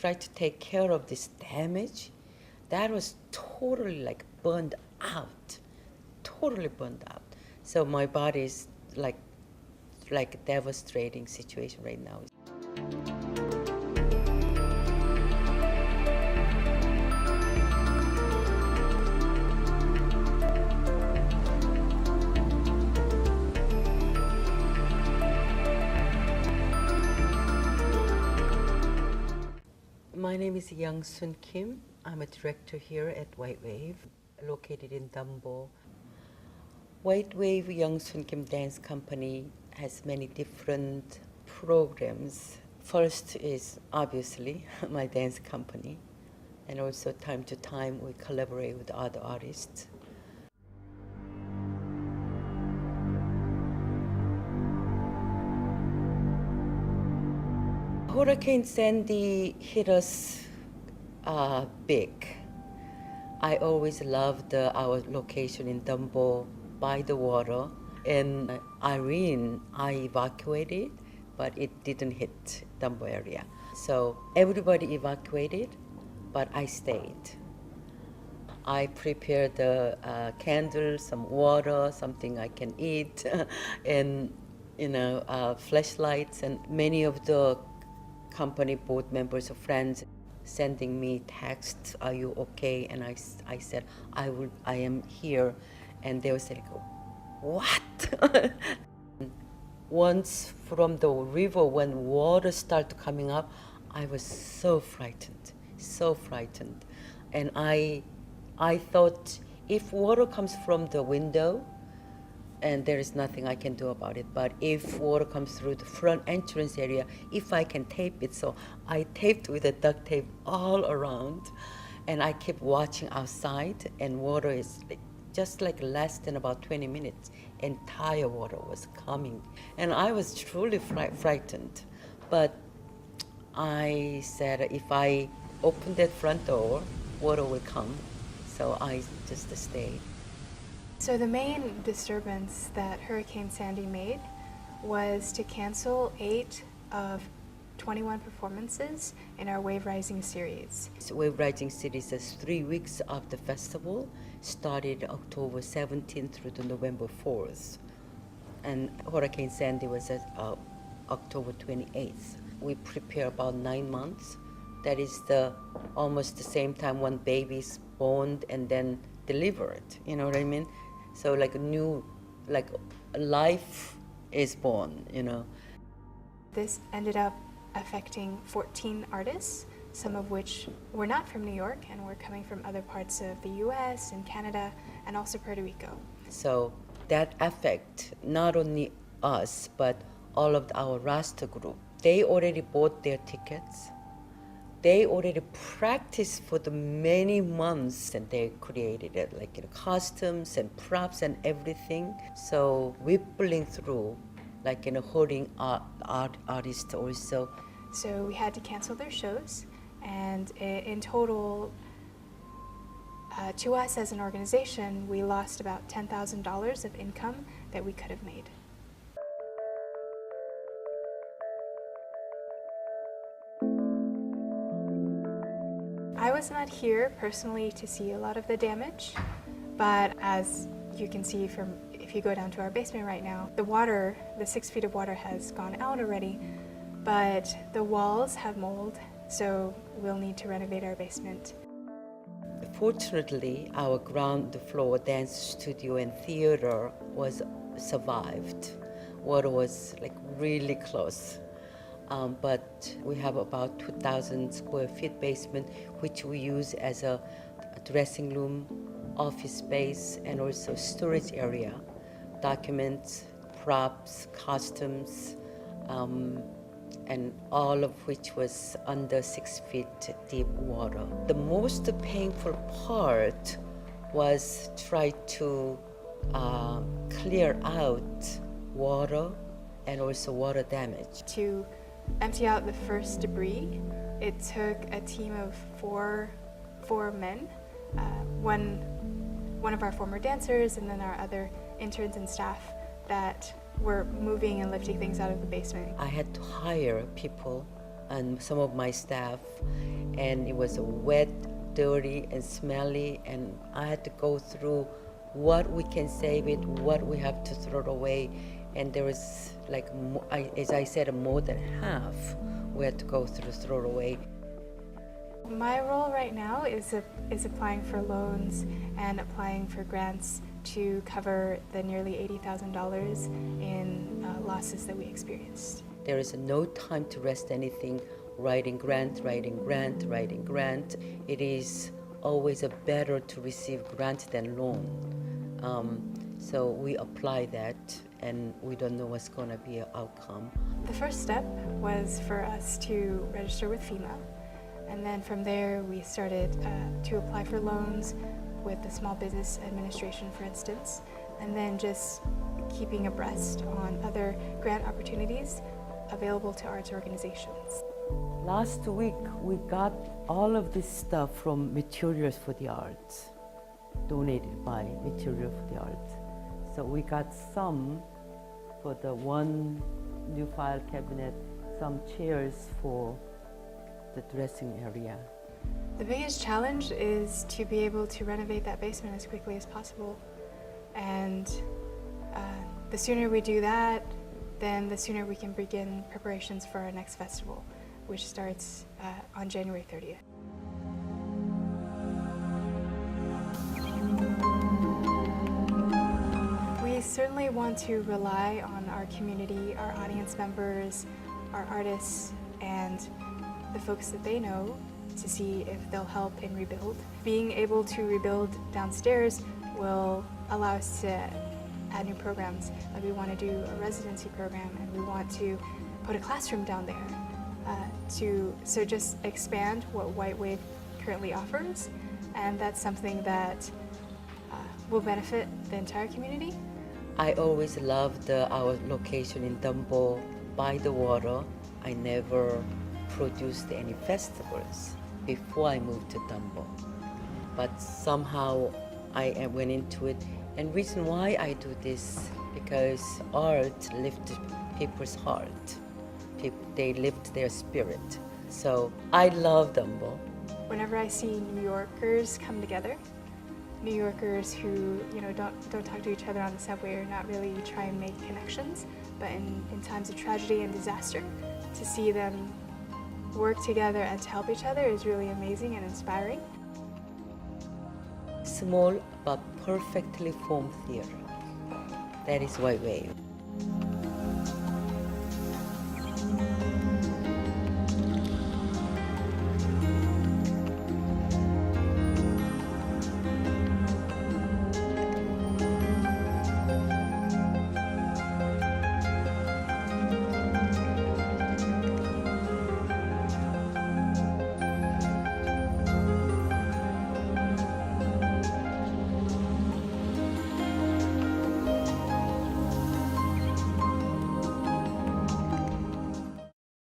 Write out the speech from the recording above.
try to take care of this damage, that was totally like burned out, totally burned out. So my body is like a devastating situation right now. My name is XII Kim. I'm a director here at White Wave, located in DUMBO. White Wave XII Kim Dance Company has many different programs. First is obviously my dance company, and also time to time we collaborate with other artists. Hurricane Sandy hit us big. I always loved our location in DUMBO by the water. In Irene, I evacuated, but it didn't hit DUMBO area. So everybody evacuated, but I stayed. I prepared the candles, some water, something I can eat, and flashlights, and many of the company board members or friends sending me texts, "Are you okay?" And I said, I am here. And they were saying, "What?" Once from the river, when water started coming up, I was so frightened. And I thought, if water comes from the window, and there is nothing I can do about it. But if water comes through the front entrance area, if I can tape it. So I taped with a duct tape all around, and I kept watching outside, and water is just like less than about 20 minutes, entire water was coming. And I was truly frightened. But I said, if I open that front door, water will come. So I just stayed. So the main disturbance that Hurricane Sandy made was to cancel 8 of 21 performances in our Wave Rising series. So Wave Rising series is 3 weeks of the festival, started October 17th through to November 4th. And Hurricane Sandy was at October 28th. We prepare about 9 months. That is almost the same time when baby's born and then delivered, you know what I mean? So like a life is born, you know. This ended up affecting 14 artists, some of which were not from New York and were coming from other parts of the US and Canada and also Puerto Rico. So that affect not only us, but all of our roster group. They already bought their tickets. They already practiced for the many months, and they created it, like costumes and props and everything. So rippling through, like hurting artists also. So we had to cancel their shows, and in total, to us as an organization, we lost about $10,000 of income that we could have made. I was not here personally to see a lot of the damage, but as you can see from, if you go down to our basement right now, the 6 feet of water has gone out already, but the walls have mold, so we'll need to renovate our basement. Fortunately, our ground floor dance studio and theater was survived. Water was like really close. But we have about 2,000 square feet basement, which we use as a dressing room, office space, and also storage area, documents, props, costumes, and all of which was under 6 feet deep water. The most painful part was try to clear out water and also water damage. To empty out the first debris, it took a team of four men, one of our former dancers, and then our other interns and staff that were moving and lifting things out of the basement. I had to hire people and some of my staff, and it was wet, dirty, and smelly, and I had to go through what we can save it, what we have to throw away, and there was like, as I said, more than half we had to go throw away. My role right now is applying for loans and applying for grants to cover the nearly $80,000 in losses that we experienced. There is no time to rest anything, writing grant. It is always better to receive grant than loan. So we apply that, and we don't know what's going to be an outcome. The first step was for us to register with FEMA, and then from there we started to apply for loans with the Small Business Administration, for instance, and then just keeping abreast on other grant opportunities available to arts organizations. Last week we got all of this stuff from Materials for the Arts, donated by Material for the Arts. So we got some for the one new file cabinet, some chairs for the dressing area. The biggest challenge is to be able to renovate that basement as quickly as possible. And the sooner we do that, then the sooner we can begin preparations for our next festival, which starts on January 30th. We certainly want to rely on our community, our audience members, our artists, and the folks that they know to see if they'll help in rebuild. Being able to rebuild downstairs will allow us to add new programs. Like we want to do a residency program, and we want to put a classroom down there so just expand what White Wave currently offers, and that's something that will benefit the entire community. I always loved our location in DUMBO by the water. I never produced any festivals before I moved to DUMBO, but somehow I went into it. And reason why I do this, because art lifted people's heart. They lift their spirit. So I love DUMBO. Whenever I see New Yorkers come together, New Yorkers who don't talk to each other on the subway or not really try and make connections, but in times of tragedy and disaster, to see them work together and to help each other is really amazing and inspiring. Small but perfectly formed theater. That is White Wave.